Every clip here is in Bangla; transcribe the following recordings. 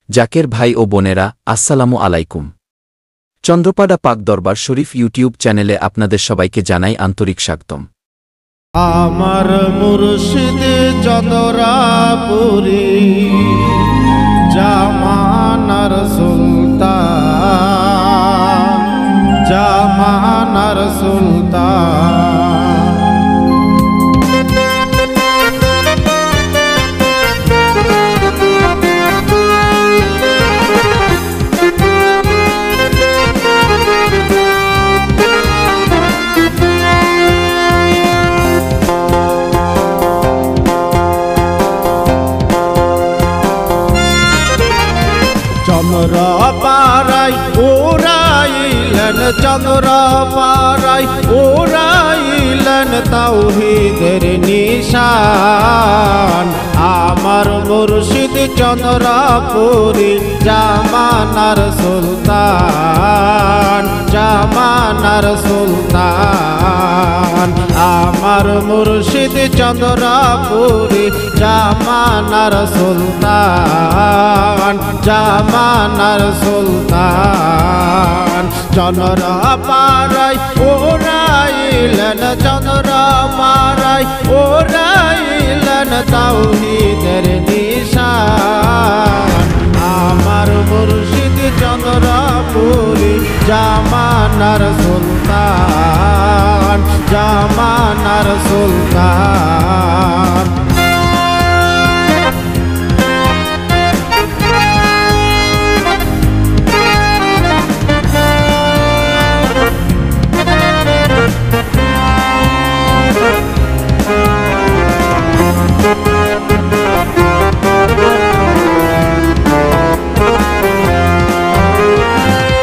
জাকের ভাই ও বোনেরা, আসসালামু আলাইকুম। চন্দ্রপাড়া পাক দরবার শরীফ ইউটিউব চ্যানেলে আপনাদের সবাইকে জানাই আন্তরিক স্বাগতম। আমার মুর্শিদ চন্দ্রাপুরী জামানার সুলতান, জামানার সুলতান। চন্দ্রপাড়ায় উড়াইলেন, চন্দ্রপাড়ায় উড়াইলেন তাওহীদের নিশান। আমার মুর্শিদ চন্দ্রাপুরী জামানার সুলতান, জামানার সুলতান। আমার মুর্শিদ চন্দ্রাপুরী জামানার সুলতান, জামানার সুলতান। চন্দ্রপাড়ায় উড়াইলেন, চন্দ্রপাড়ায় উড়াইলেন তাওহীদের নিশান। আমার মুর্শিদ চন্দ্রাপুরী জামানার সুলতান, জামানার সুলতান।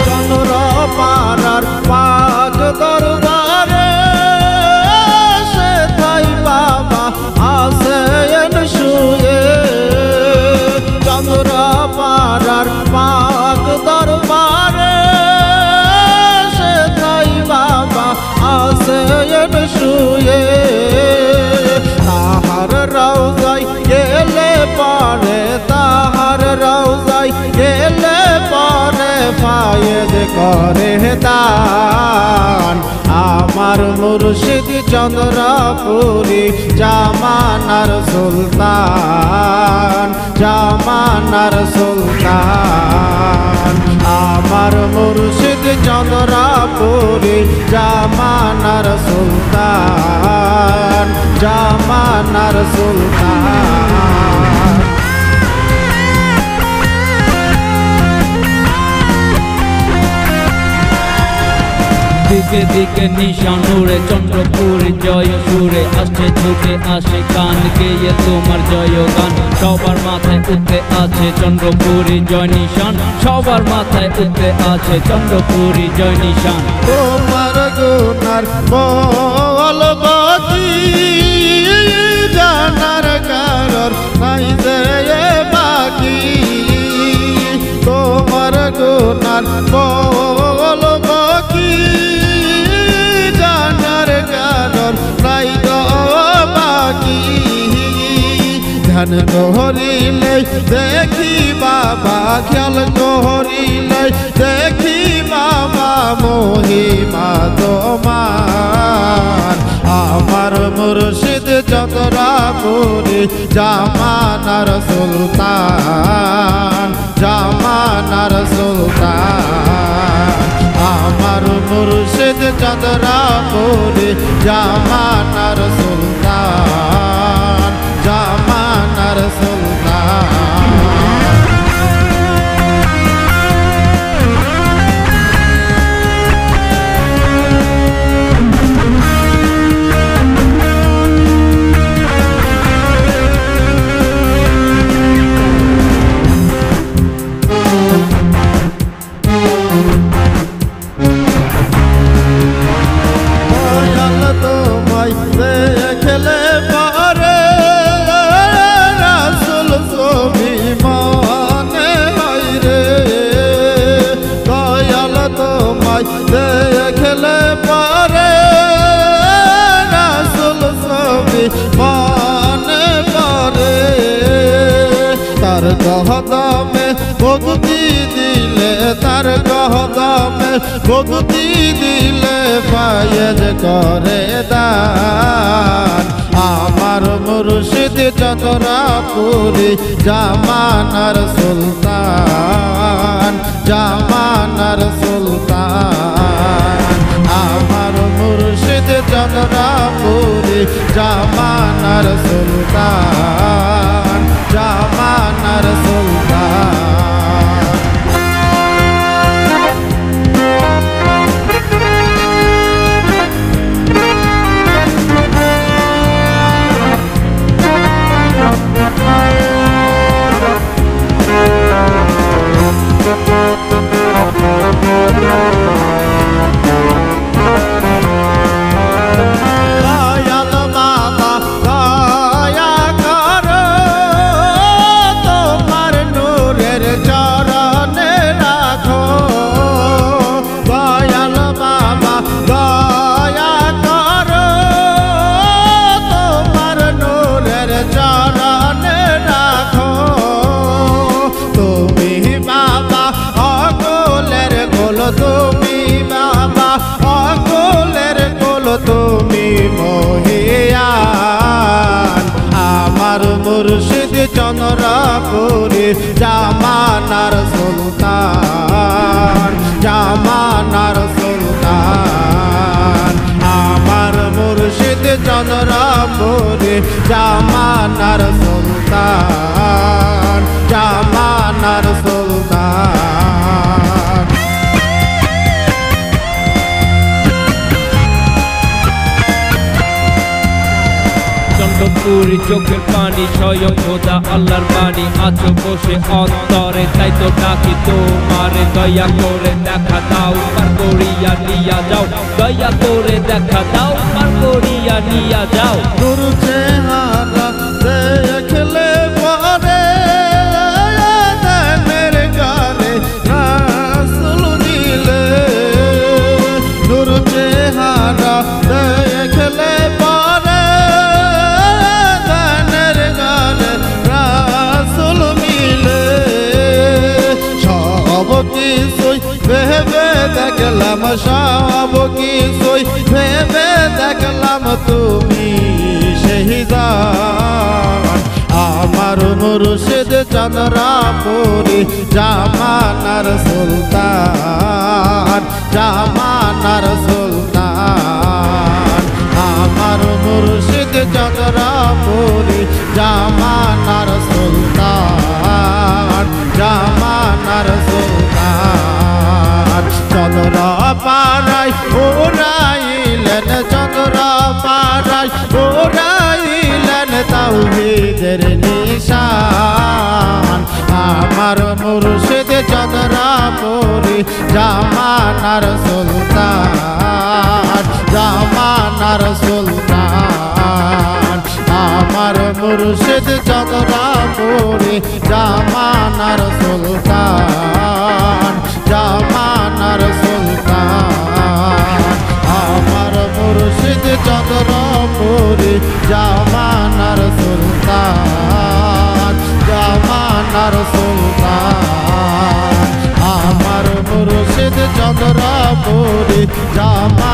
চন্দ্রপাড়ার পাক দরবারে সেথায় বাবা আছেন শুয়ে। চন্দ্রপাড়ার পাক দরবারে সেথায় বাবা আছেন শুয়ে। তাহার রওজায় গেলে পরে, তাহার রওজায় গেলে পরে ফায়েদ করে দান। আমার মুর্শিদ চন্দ্রাপুরী জামানার সুলতান, জামানার সুলতান। আমার মুর্শিদ চন্দ্রাপুরী জামানার সুলতান, জামানার সুলতান। দিকে দিকে নিশান উড়ে চন্দ্রপুরী জয় সুরে আসছে, ঝুঁকে আসে কান গেয়ে তোমার জয় গান। সবার মাথায় উঠতে আছে চন্দ্রপুরী জয় নিশান, সবার মাথায় উঠতে আছে চন্দ্রপুরী জয় নিশান। তোমার গুনার বলবো কি, জানার কারণ নাই যে বাকি। তোমার গুনার বলবো কি, জানার কারণ নাই গো বাকি। ধ্যান করিলে দেখি বাবা, খেয়াল করিলে দেখি বাবা মহিমা তোমার। আমার মুর্শিদ চন্দ্রাপুরী জামানার সুলতান, জামানার সুলতান। আমার মুর্শিদ চন্দ্রাপুরী জামানার সুলতান, জামানার সুলতান। তোমায় দেখলে পারে রাসূল ছবি মনে হয় রে। দয়াল তোমায় দেখলে পারে রাসূল ছবি মনে পড়ে। তার কদমে ভক্তি দিলে তার কদমে ভক্তি দিলে ফায়েজ করে দান আমার মুর্শিদ চন্দ্রাপুরী জামানার সুলতান জামানার সুলতান আমার মুর্শিদ চন্দ্রাপুরী জামানার সুলতান জামানার সুলতান তুমি মহিয়ান আমার মুর্শিদ চন্দ্রাপুরী জামানার সুলতান জামানার সুলতান আমার মুর্শিদ চন্দ্রাপুরী জামানার সুলতান জামানার সুলতান চন্দ্রপুরী চোখের পানি স্বয়ং খোদা আল্লাহর বাণী আছো বসে অন্তরে তাই তো ডাকি তোমারে দয়া করে দেখা দাও পার করিয়া নিয়া যাও দয়া করে দেখা দাও পার করিয়া নিয়া যাও তোর চেহারা দেখলে পরে দানের গানে রাসূল দিলে তোর চেহারা দেখলে পরে দানের গানে রাসূল মিলে সব কিছুই ভেবে দেখলাম সব কিছুই ভেবে দেখলাম তুমি সেই জান আমার মুর্শিদ চন্দ্রাপুরী জামানার সুলতান জামানার সুলতান আমার মুর্শিদ চন্দ্রাপুরী জামানার সুলতান জামানার সুলতান চন্দ্র পাড়ায় ওরাইলেন চন্দ্র পাড়ায় ওরাইলেন তাওহীদের নিশান আমার মুর্শিদ চন্দ্রাপুরী জামানার সুলতান জামানার সুলতান আমার মুর্শিদ চন্দ্রাপুরী জামানার সুলতান জামানার সুলতান আমার মুর্শিদ চন্দ্রাপুরী জামানার সুলতান জামানার সুলতান আমার মুর্শিদ চন্দ্রাপুরী জামানার